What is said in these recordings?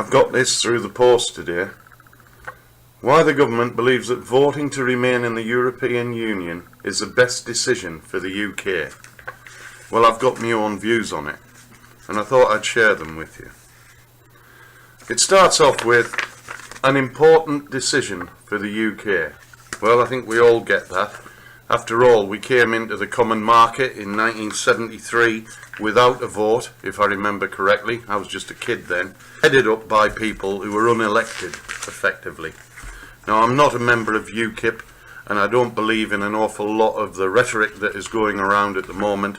I've got this through the post today. Why the government believes that voting to remain in the European Union is the best decision for the UK. Well, I've got my own views on it, and I thought I'd share them with you. It starts off with an important decision for the UK. Well, I think we all get that. After all, we came into the common market in 1973 without a vote, if I remember correctly. I was just a kid then. Headed up by people who were unelected, effectively. Now, I'm not a member of UKIP, and I don't believe in an awful lot of the rhetoric that is going around at the moment,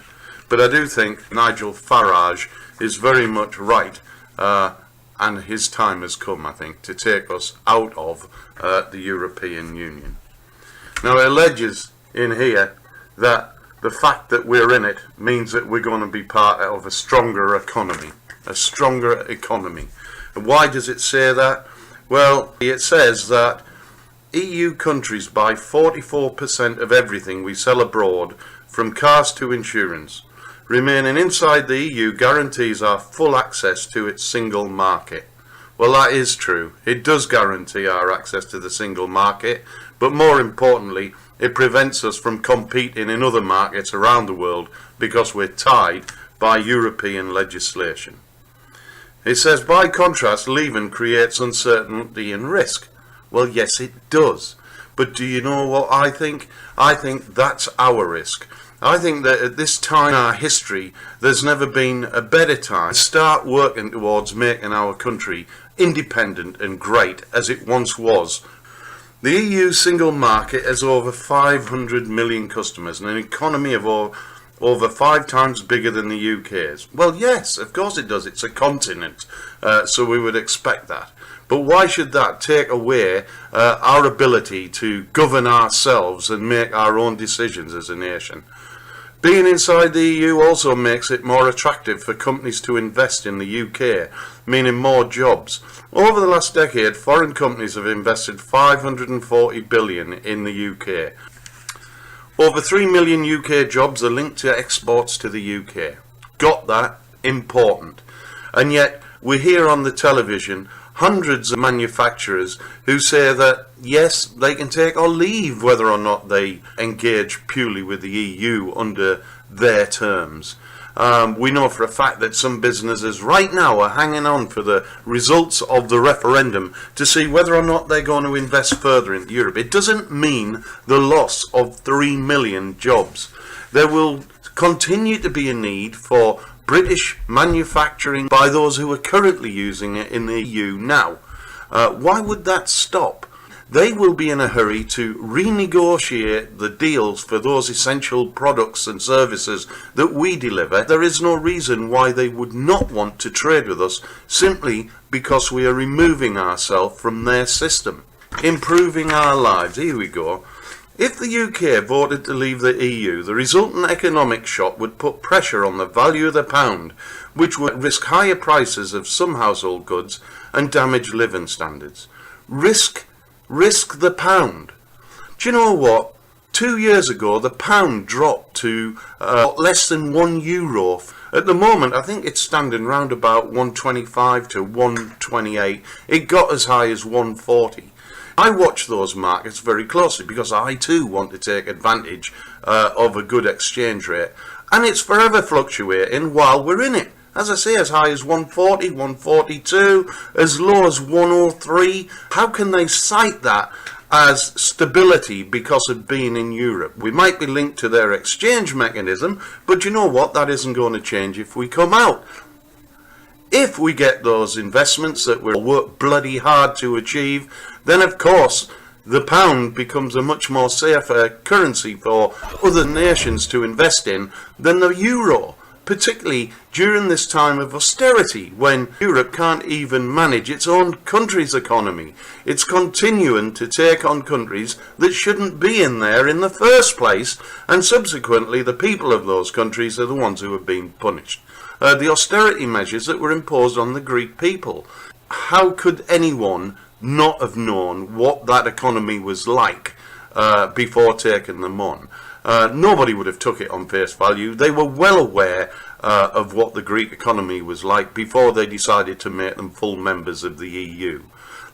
but I do think Nigel Farage is very much right, and his time has come, I think, to take us out of the European Union. Now, it alleges in here that the fact that we're in it means that we're going to be part of a stronger economy. A stronger economy. And why does it say that? Well, it says that EU countries buy 44% of everything we sell abroad, from cars to insurance. Remaining inside the EU guarantees our full access to its single market. Well, that is true. It does guarantee our access to the single market, but more importantly, it prevents us from competing in other markets around the world because we're tied by European legislation. It says, by contrast, leaving creates uncertainty and risk. Well, yes, it does. But do you know what I think? I think that's our risk. I think that at this time in our history, there's never been a better time to start working towards making our country independent and great as it once was. The EU single market has over 500 million customers and an economy of over 5 times bigger than the UK's. Well, yes, of course it does. It's a continent, so we would expect that. But why should that take away our ability to govern ourselves and make our own decisions as a nation? Being inside the EU also makes it more attractive for companies to invest in the UK, meaning more jobs. Over the last decade, foreign companies have invested 540 billion in the UK. Over 3 million UK jobs are linked to exports to the UK. Got that? Important. And yet, we hear on the television hundreds of manufacturers who say that, yes, they can take or leave whether or not they engage purely with the EU under their terms. We know for a fact that some businesses right now are hanging on for the results of the referendum to see whether or not they're going to invest further into Europe. It doesn't mean the loss of 3 million jobs. There will continue to be a need for British manufacturing by those who are currently using it in the EU now. Why would that stop? They will be in a hurry to renegotiate the deals for those essential products and services that we deliver. There is no reason why they would not want to trade with us simply because we are removing ourselves from their system, improving our lives. Here we go. If the UK voted to leave the EU, the resultant economic shock would put pressure on the value of the pound, which would risk higher prices of some household goods and damage living standards. Risk the pound. Do you know what? 2 years ago, the pound dropped to less than €1. At the moment, I think it's standing round about 125 to 128. It got as high as 140. I watch those markets very closely because I too want to take advantage of a good exchange rate. And it's forever fluctuating while we're in it. As I say, as high as 140, 142, as low as 103. How can they cite that as stability because of being in Europe? We might be linked to their exchange mechanism, but you know what? That isn't going to change if we come out. If we get those investments that we'll work bloody hard to achieve, then of course the pound becomes a much more safer currency for other nations to invest in than the euro, particularly during this time of austerity when Europe can't even manage its own country's economy. It's continuing to take on countries that shouldn't be in there in the first place, and subsequently the people of those countries are the ones who are being punished. The austerity measures that were imposed on the Greek people. How could anyone not have known what that economy was like before taking them on? Nobody would have took it on face value. They were well aware of what the Greek economy was like before they decided to make them full members of the EU.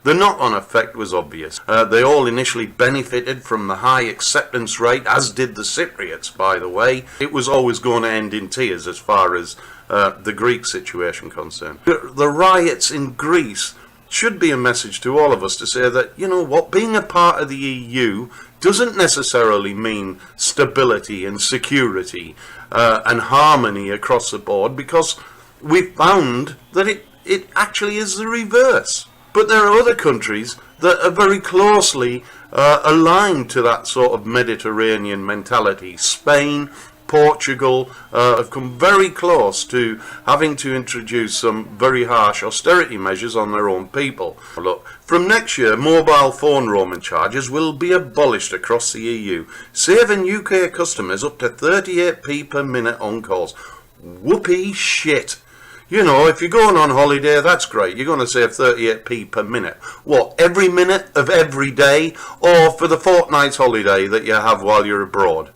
The knock-on effect was obvious. They all initially benefited from the high acceptance rate, as did the Cypriots, by the way. It was always going to end in tears as far as the Greek situation concerned. The riots in Greece should be a message to all of us to say that, you know what, being a part of the EU doesn't necessarily mean stability and security and harmony across the board, because we've found that it actually is the reverse. But there are other countries that are very closely aligned to that sort of Mediterranean mentality. Spain, Portugal have come very close to having to introduce some very harsh austerity measures on their own people. Look, from next year, mobile phone roaming charges will be abolished across the EU, saving UK customers up to 38p per minute on calls. Whoopee shit. You know, if you're going on holiday, that's great. You're going to save 38p per minute. What, every minute of every day? Or for the fortnight's holiday that you have while you're abroad?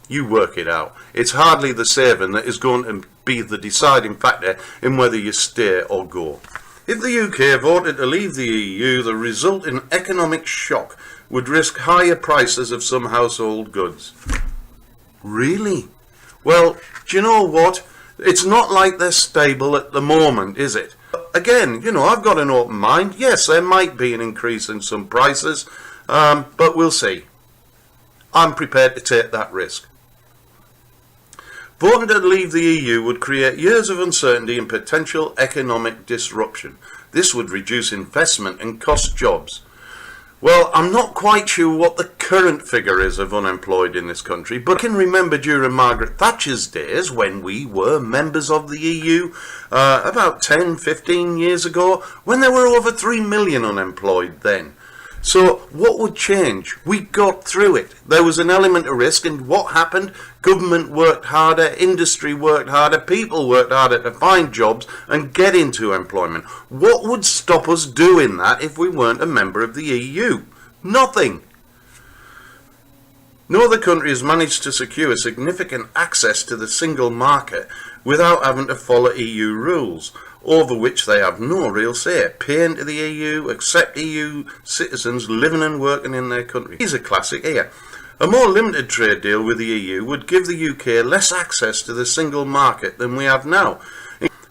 You work it out. It's hardly the saving that is going to be the deciding factor in whether you stay or go. If the UK voted to leave the EU, the resulting economic shock would risk higher prices of some household goods. Really? Well, do you know what? It's not like they're stable at the moment, is it? Again, you know, I've got an open mind. Yes, there might be an increase in some prices, but we'll see. I'm prepared to take that risk. Voting to leave the EU would create years of uncertainty and potential economic disruption. This would reduce investment and cost jobs. Well, I'm not quite sure what the current figure is of unemployed in this country, but I can remember during Margaret Thatcher's days, when we were members of the EU, about 10, 15 years ago, when there were over 3 million unemployed then. So what would change? We got through it. There was an element of risk, and what happened? Government worked harder, industry worked harder, people worked harder to find jobs and get into employment. What would stop us doing that if we weren't a member of the EU? Nothing. No other country has managed to secure significant access to the single market without having to follow EU rules, over which they have no real say. Pay into the EU, accept EU citizens living and working in their country. Here's a classic here. A more limited trade deal with the EU would give the UK less access to the single market than we have now.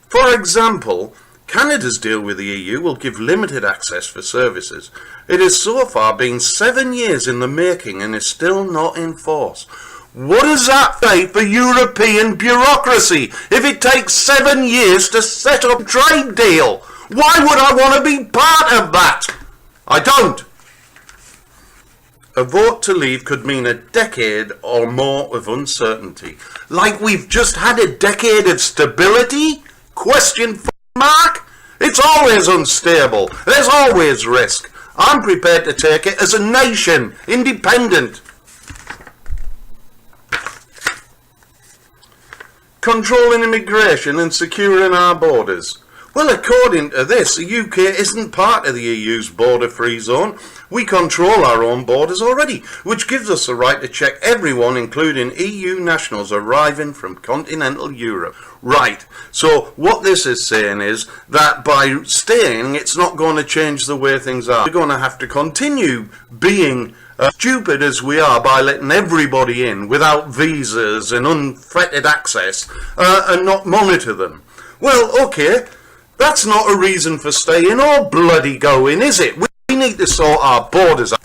For example, Canada's deal with the EU will give limited access for services. It has so far been 7 years in the making and is still not in force. What does that say for European bureaucracy if it takes 7 years to set up a trade deal? Why would I want to be part of that? I don't. A vote to leave could mean a decade or more of uncertainty. Like we've just had a decade of stability? Question mark? It's always unstable. There's always risk. I'm prepared to take it as a nation, independent. Controlling immigration and securing our borders. Well, according to this, the UK isn't part of the EU's border-free zone. We control our own borders already, which gives us the right to check everyone, including EU nationals arriving from continental Europe. Right, so what this is saying is that by staying, it's not going to change the way things are. We're going to have to continue being stupid as we are by letting everybody in without visas and unfettered access and not monitor them. Well, okay, that's not a reason for staying or bloody going, is it? We need to sort our borders out.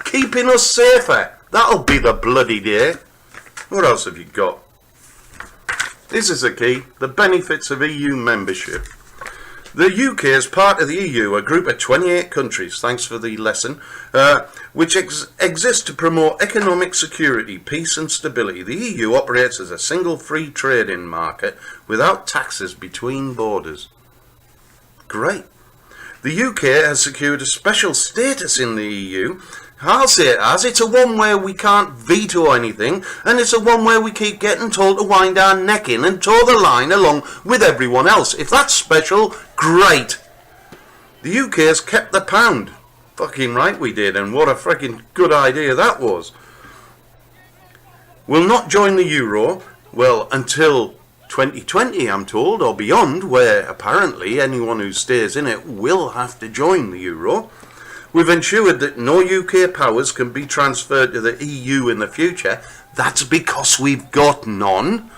Keeping us safer. That'll be the bloody day. What else have you got? This is the key. The benefits of EU membership. The UK is part of the EU, a group of 28 countries, thanks for the lesson, which exists to promote economic security, peace and stability. The EU operates as a single free trading market without taxes between borders. Great. The UK has secured a special status in the EU. I'll say it as. It's a one where we can't veto anything, and it's a one where we keep getting told to wind our neck in and toe the line along with everyone else. If that's special, great. The UK has kept the pound. Fucking right we did, and what a freaking good idea that was. We'll not join the euro, Well, until 2020, I'm told, or beyond, where apparently anyone who stays in it will have to join the euro. We've ensured that no UK powers can be transferred to the EU in the future. That's because we've got none.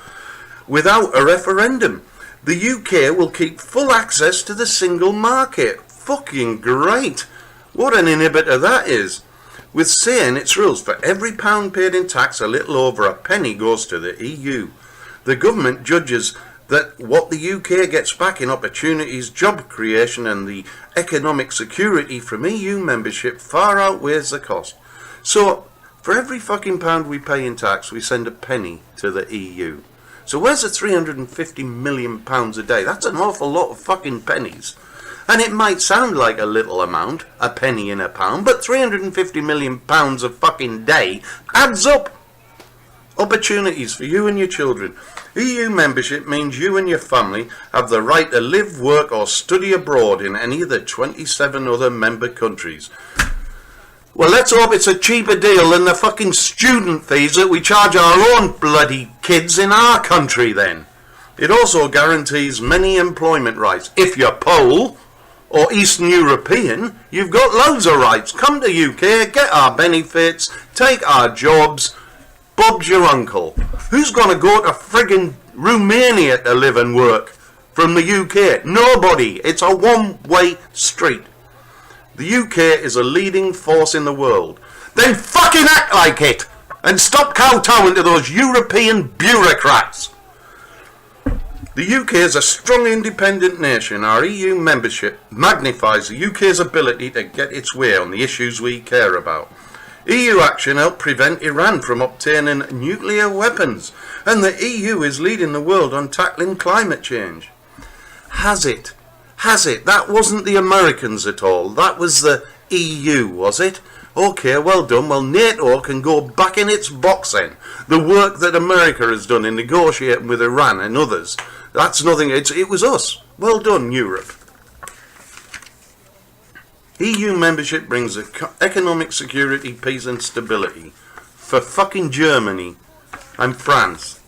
Without a referendum, the UK will keep full access to the single market. Fucking great. What an inhibitor that is. With saying its rules, for every pound paid in tax, a little over a penny goes to the EU. The government judges that what the UK gets back in opportunities, job creation and the economic security from EU membership far outweighs the cost. So, for every fucking pound we pay in tax, we send a penny to the EU. So where's the £350 million a day? That's an awful lot of fucking pennies. And it might sound like a little amount, a penny in a pound, but £350 million a fucking day adds up. Opportunities for you and your children. EU membership means you and your family have the right to live, work or study abroad in any of the 27 other member countries. Well, let's hope it's a cheaper deal than the fucking student fees that we charge our own bloody kids in our country then. It also guarantees many employment rights. If you're Pole or Eastern European, you've got loads of rights. Come to UK, get our benefits, take our jobs. Bob's your uncle. Who's going to go to friggin' Romania to live and work from the UK? Nobody. It's a one-way street. The UK is a leading force in the world. Then fucking act like it and stop kowtowing to those European bureaucrats. The UK is a strong independent nation. Our EU membership magnifies the UK's ability to get its way on the issues we care about. EU action helped prevent Iran from obtaining nuclear weapons, and the EU is leading the world on tackling climate change. Has it? Has it? That wasn't the Americans at all. That was the EU, was it? Okay, well done. Well, NATO can go back in its box then. The work that America has done in negotiating with Iran and others, that's nothing. It was us. Well done, Europe. EU membership brings economic security, peace and stability for fucking Germany and France.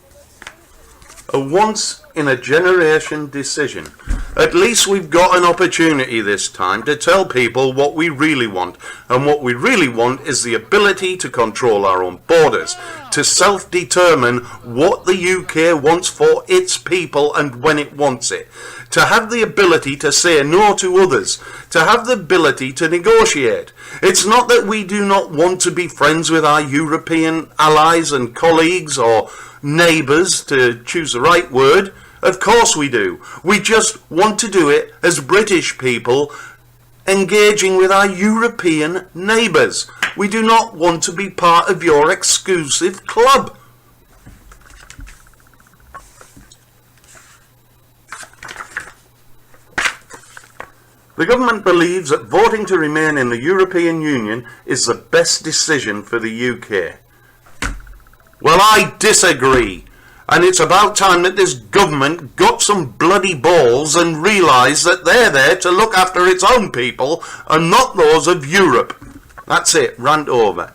A once-in-a-generation decision. At least we've got an opportunity this time to tell people what we really want. And what we really want is the ability to control our own borders, to self-determine what the UK wants for its people and when it wants it, to have the ability to say no to others, to have the ability to negotiate. It's not that we do not want to be friends with our European allies and colleagues or neighbours, to choose the right word. Of course we do. We just want to do it as British people engaging with our European neighbours. We do not want to be part of your exclusive club. The government believes that voting to remain in the European Union is the best decision for the UK. Well, I disagree. And it's about time that this government got some bloody balls and realised that they're there to look after its own people and not those of Europe. That's it. Rant over.